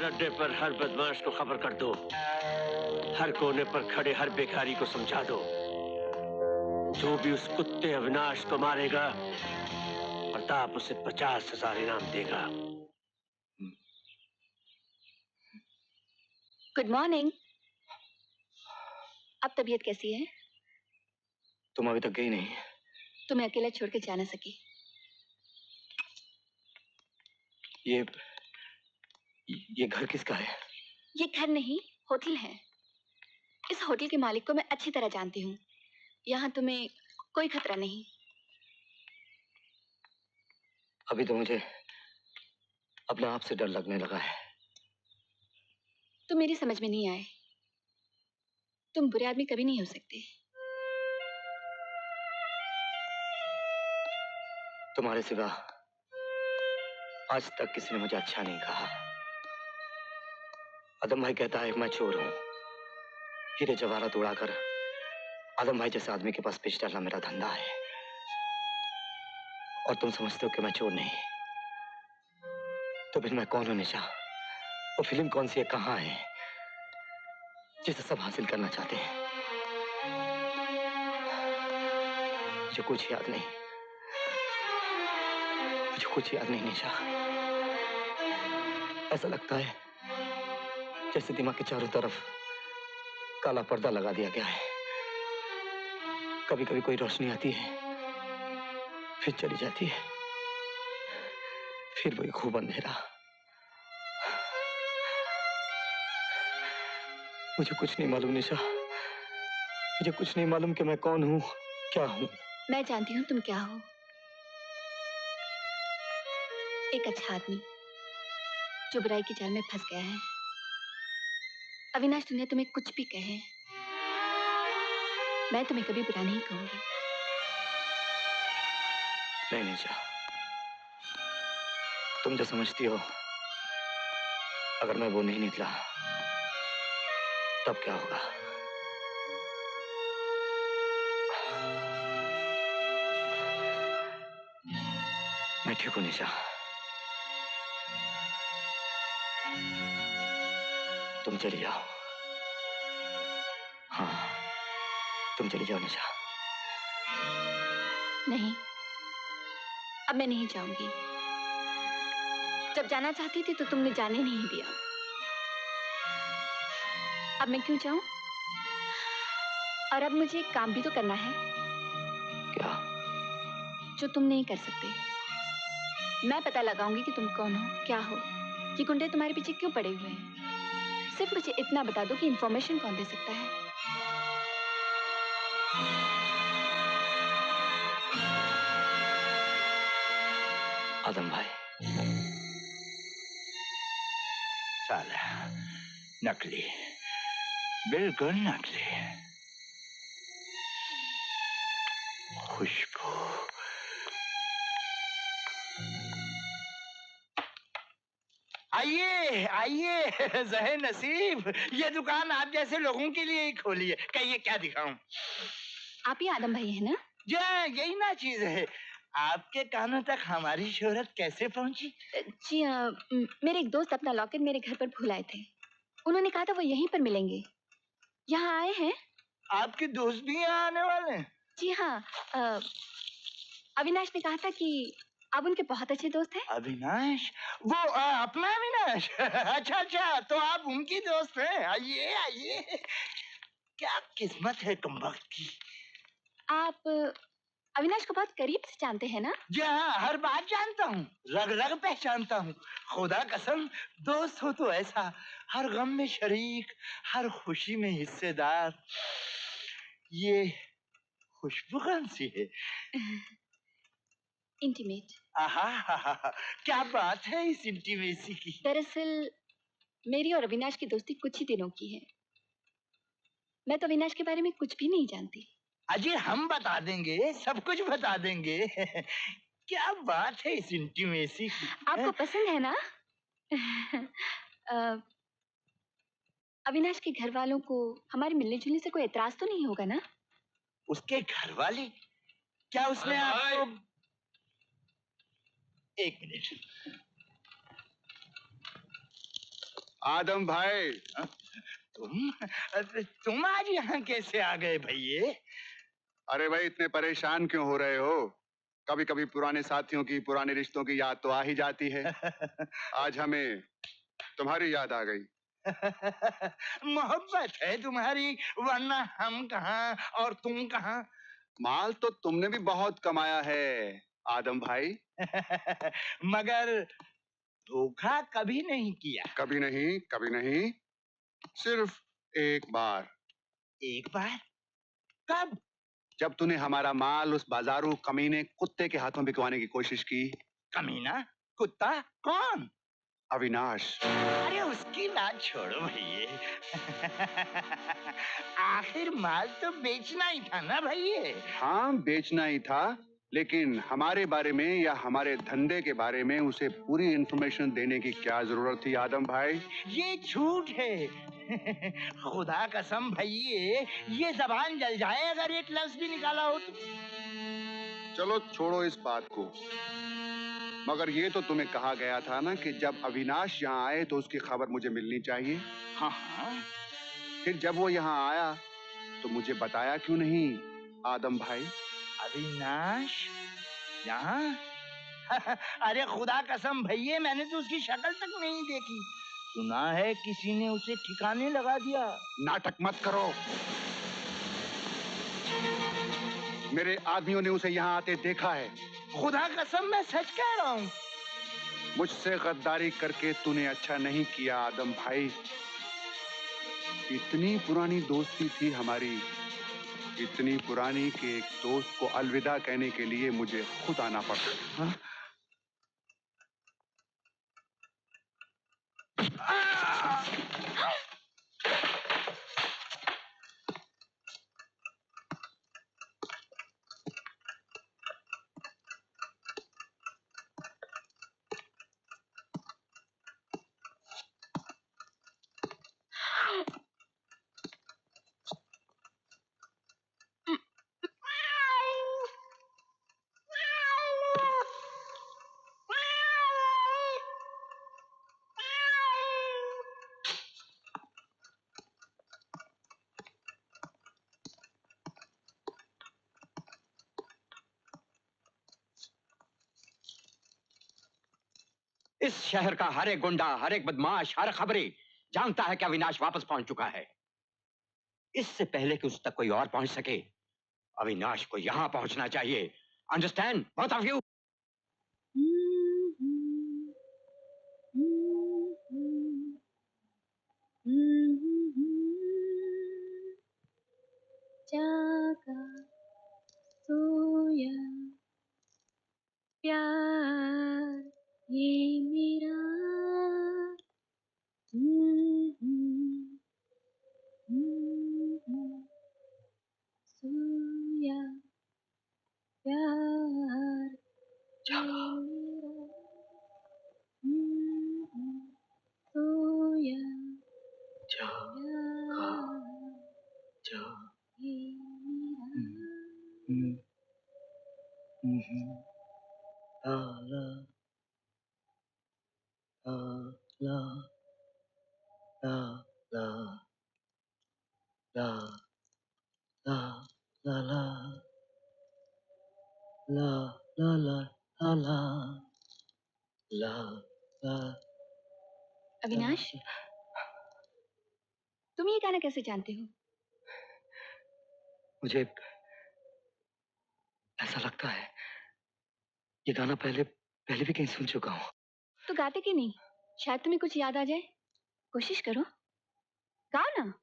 हर अड्डे पर हर बदमाश को खबर कर दो, हर कोने पर खड़े हर भिखारी को समझा दो, जो भी उस कुत्ते अविनाश को मारेगा प्रताप उसे 50,000 इनाम देगा। Good morning. अब तबीयत कैसी है? तुम अभी तक गई नहीं। तुम्हें अकेला छोड़ के जा ना सकी। ये घर किसका है? ये घर नहीं, होटल है। इस होटल के मालिक को मैं अच्छी तरह जानती हूँ। यहाँ तुम्हें कोई खतरा नहीं। अभी तो मुझे अपने आप से डर लगने लगा है। तुम मेरी समझ में नहीं आए। तुम बुरे आदमी कभी नहीं हो सकते। तुम्हारे सिवा आज तक किसी ने मुझे अच्छा नहीं कहा। आदम भाई कहता है मैं चोर हूँ। हीरे जवाहरात उड़ाकर आदम भाई जैसे आदमी के पास पिच डालना मेरा धंधा है। और तुम समझते हो कि मैं चोर नहीं। तो फिर मैं कौन हूँ निशा? वो फिल्म कौन सी है, कहाँ है, जिसे सब हासिल करना चाहते हैं? मुझे कुछ याद नहीं। मुझे कुछ याद नहीं निशा। ऐसा लगता है जैसे दिमाग के चारों तरफ काला पर्दा लगा दिया गया है। कभी कभी कोई रोशनी आती है, फिर चली जाती है, फिर वही खूब अंधेरा। मुझे कुछ नहीं मालूम निशा। मुझे कुछ नहीं मालूम कि मैं कौन हूँ, क्या हूँ। मैं जानती हूँ तुम क्या हो। एक अच्छा आदमी जो बुराई की जाल में फंस गया है। अविनाश दुनिया तुम्हें कुछ भी कहे, मैं तुम्हें कभी बुरा नहीं कहूंगी। नहीं निशा, तुम जो समझती हो, अगर मैं वो नहीं निकला तब क्या होगा? मैं ठीक हूँ निशा। तुम चली जाओ। हाँ, तुम चली जाओ निशा। नहीं, अब मैं नहीं जाऊंगी। जब जाना चाहती थी तो तुमने जाने नहीं दिया। अब मैं क्यों जाऊं? और अब मुझे एक काम भी तो करना है। क्या? जो तुम नहीं कर सकते। मैं पता लगाऊंगी कि तुम कौन हो, क्या हो। ये गुंडे तुम्हारे पीछे क्यों पड़े हुए हैं? सिर्फ मुझे इतना बता दो कि इंफॉर्मेशन कौन दे सकता है। आदम भाई। साला नकली, बिल्कुल नकली। खुशबू। आइए आइए ज़हे नसीब, ये दुकान आप जैसे लोगों के लिए ही खोली है। कहिए क्या दिखाऊं? आप ही आदम भाई है ना? जी यही ना चीज है। आपके कानों तक हमारी शोहरत कैसे पहुंची? जी मेरे एक दोस्त अपना लॉकेट मेरे घर पर भूल आए थे। उन्होंने कहा था वो यहीं पर मिलेंगे। यहाँ आए हैं। आपके दोस्त भी यहाँ आने वाले हैं? जी हाँ, अविनाश ने कहा था कि आप उनके बहुत अच्छे दोस्त हैं। अविनाश? वो अपना अविनाश? अच्छा अच्छा, तो आप उनकी दोस्त हैं। आइए आइए। क्या किस्मत है कमबख्त की। आप अविनाश को बहुत करीब से जानते हैं ना? जी हाँ, हर बात जानता हूँ, रग रग पहचानता हूँ। खुदा कसम, दोस्त हो तो ऐसा, हर गम में शरीक, हर खुशी में हिस्सेदार। ये खुशबू कौन सी है? इंटीमेट। आहा, क्या बात है इस इंटीमेसी की। दरअसल मेरी और अविनाश की दोस्ती कुछ ही दिनों की है। मैं तो अविनाश के बारे में कुछ भी नहीं जानती। अजी हम बता देंगे, सब कुछ बता देंगे। क्या बात है इस इंटीमेसी की। आपको पसंद है ना? अविनाश के घर वालों को हमारे मिलने जुलने से कोई एतराज तो नहीं होगा ना? उसके घर वाले? क्या उसने आपको? एक मिनट। आदम भाई, तुम आज यहाँ कैसे आ गए भैये? अरे भाई इतने परेशान क्यों हो रहे हो? कभी कभी पुराने साथियों की, पुराने रिश्तों की याद तो आ ही जाती है। आज हमें तुम्हारी याद आ गई। मोहब्बत है तुम्हारी, वरना हम कहाँ और तुम कहाँ। माल तो तुमने भी बहुत कमाया है आदम भाई। मगर धोखा कभी नहीं किया। कभी नहीं, कभी नहीं, सिर्फ एक बार। एक बार? कब? जब तूने हमारा माल उस बाजारू कमीने कुत्ते के हाथों बिकवाने की कोशिश की। कमीना? कुत्ता? कौन? अविनाश। अरे उसकी बात छोड़ो भैये। आखिर माल तो बेचना ही था ना भैये। हाँ बेचना ही था, लेकिन हमारे बारे में या हमारे धंधे के बारे में उसे पूरी इंफॉर्मेशन देने की क्या जरूरत थी आदम भाई? ये झूठ है। खुदा कसम भैये, ये जबान जल जाए अगर एक लफ्ज भी निकाला हो तो। चलो छोड़ो इस बात को, मगर ये तो तुम्हें कहा गया था ना कि जब अविनाश यहाँ आए तो उसकी खबर मुझे मिलनी चाहिए। हाँ हाँ। फिर जब वो यहाँ आया तो मुझे बताया क्यों नहीं आदम भाई? अविनाश यहाँ? अरे खुदा कसम भैये, मैंने तो उसकी शक्ल तक नहीं देखी। सुना है किसी ने उसे ठिकाने लगा दिया। नाटक मत करो। मेरे आदमियों ने उसे यहाँ आते देखा है। खुदा कसम मैं सच कह रहा हूँ। मुझसे गद्दारी करके तूने अच्छा नहीं किया आदम भाई। इतनी पुरानी दोस्ती थी हमारी, इतनी पुरानी कि एक दोस्त को अलविदा कहने के लिए मुझे खुद आना पड़ता। हाँ? इस शहर का हर एक गुंडा, हर एक बदमाश, हर खबरी जानता है कि अविनाश वापस पहुंच चुका है। इससे पहले कि उस तक कोई और पहुंच सके, अविनाश को यहां पहुंचना चाहिए। Understand both of you? जागा सोया प्यार ये मेरा सोया प्यार जागा, सोया जागा, जागा। ये मेरा ला ला ला ला ला ला ला ला ला ला ला ला ला ला ला ला। अविनाश, तुम ये गाना कैसे जानते हो? मुझे ऐसा लगता है ये गाना पहले पहले भी कहीं सुन चुका हूँ। तो गाते क्यों नहीं? शायद तुम्हें कुछ याद आ जाए। कोशिश करो, गाओ ना।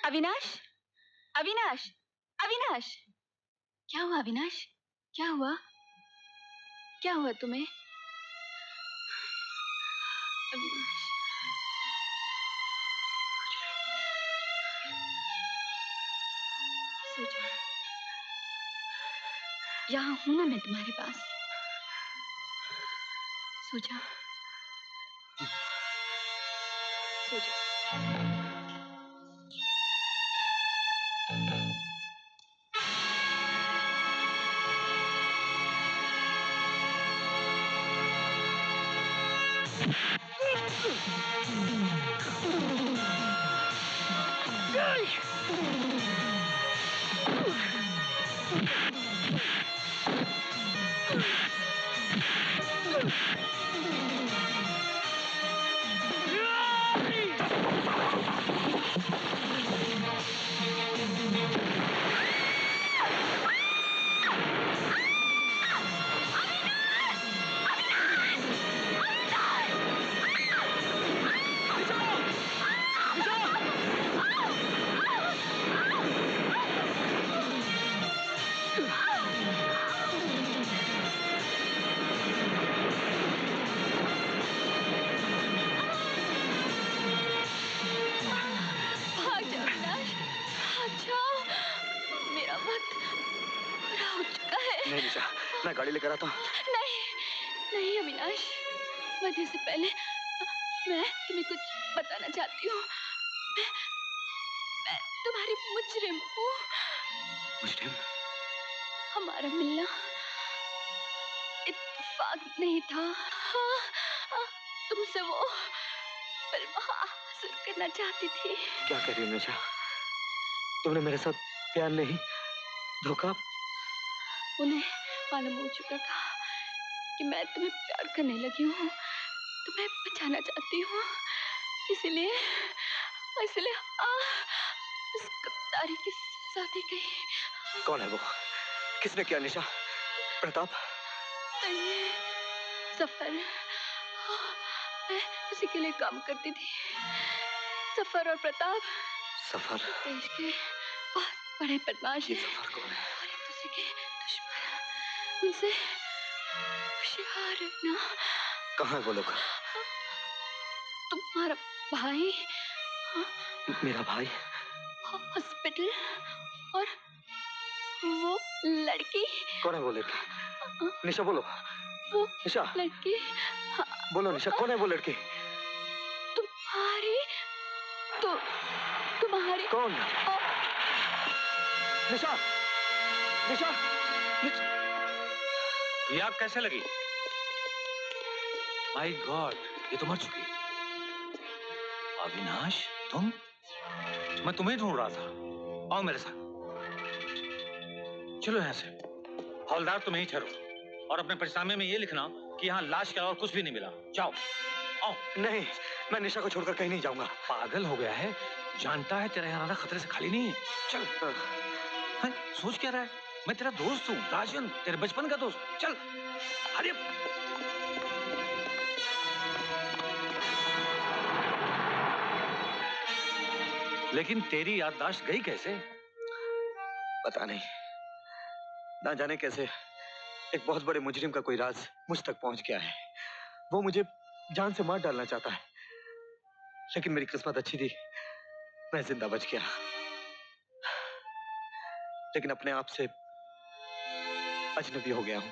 अविनाश, अविनाश, अविनाश, क्या हुआ अविनाश? क्या हुआ? क्या हुआ तुम्हें? अविनाश, यहाँ हूं ना मैं तुम्हारे पास। सो जा, सो जा। नहीं निशा, मैं गाड़ी लेकर आता हूँ। नहीं, नहीं अविनाश, मरने से पहले मैं तुम्हें कुछ बताना चाहती हूँ। मैं तुम्हारी मुजरिम हूँ। मुजरिम? हमारा मिलना इत्तेफाक नहीं था। तुमसे वो फिल्म हासिल करना चाहती थी। क्या कह रही हो निशा? तुमने मेरे साथ प्यार नहीं, धोखा? उन्हें मालूम हो चुका था कि मैं तुम्हें प्यार करने लगी हूँ, तुम्हें बचाना चाहती हूँ, इसलिए उस गद्दारी की सजा दी गई। कौन है वो? किसने किया निशा? प्रताप? नहीं, सफर। मैं उसी के लिए काम करती थी। सफर और प्रताप। सफर? देश के बहुत बड़े बदमाश हैं। सफर कौन है? और एक दूसरे के दुश्मन। उनसे होशियार रहना। कहाँ है वो लोग? तुम्हारा भाई। मेरा भाई? हॉस्पिटल। और वो लड़की। कौन है वो लड़की? निशा बोलो। वो निशा लड़की। बोलो निशा, कौन है वो लड़की? तुम्हारी तुम्हारी कौन? निशा, निशा, ये आग कैसे लगी? माय गॉड, ये तो मर चुकी। अविनाश, तुम? मैं तुम्हें ढूंढ रहा था। आओ मेरे साथ। चलो यहाँ से। हवलदार तुम यहीं ठहरो और अपने परिचनामे में ये लिखना कि यहाँ लाश के अलावा कुछ भी नहीं मिला। जाओ। आओ। नहीं, मैं निशा को छोड़कर कहीं नहीं जाऊंगा। पागल हो गया है? जानता है तेरा यहाँ खतरे से खाली नहीं है। चल। है? सोच क्या रहा है? मैं तेरा दोस्त हूँ, राजन, तेरे बचपन का दोस्त। चल। अरे लेकिन तेरी याददाश्त गई कैसे? पता नहीं, ना जाने कैसे एक बहुत बड़े मुजरिम का कोई राज मुझ तक पहुंच गया है। वो मुझे जान से मार डालना चाहता है, लेकिन मेरी किस्मत अच्छी थी, मैं जिंदा बच गया। लेकिन अपने आप से अजनबी हो गया हूं।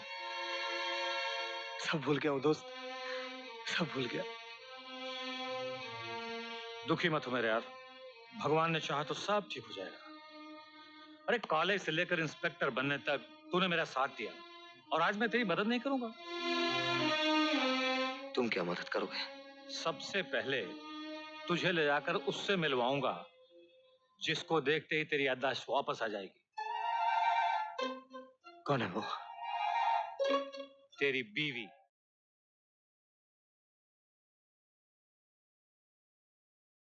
सब भूल गया हूं दोस्त, सब भूल गया। दुखी मत हो मेरे यार, भगवान ने चाहा तो सब ठीक हो जाएगा। अरे कॉलेज से लेकर इंस्पेक्टर बनने तक तूने मेरा साथ दिया और आज मैं तेरी मदद नहीं करूंगा? तुम क्या मदद करोगे? सबसे पहले तुझे ले जाकर उससे मिलवाऊंगा जिसको देखते ही तेरी याददाश्त वापस आ जाएगी। कौन है वो? तेरी बीवी।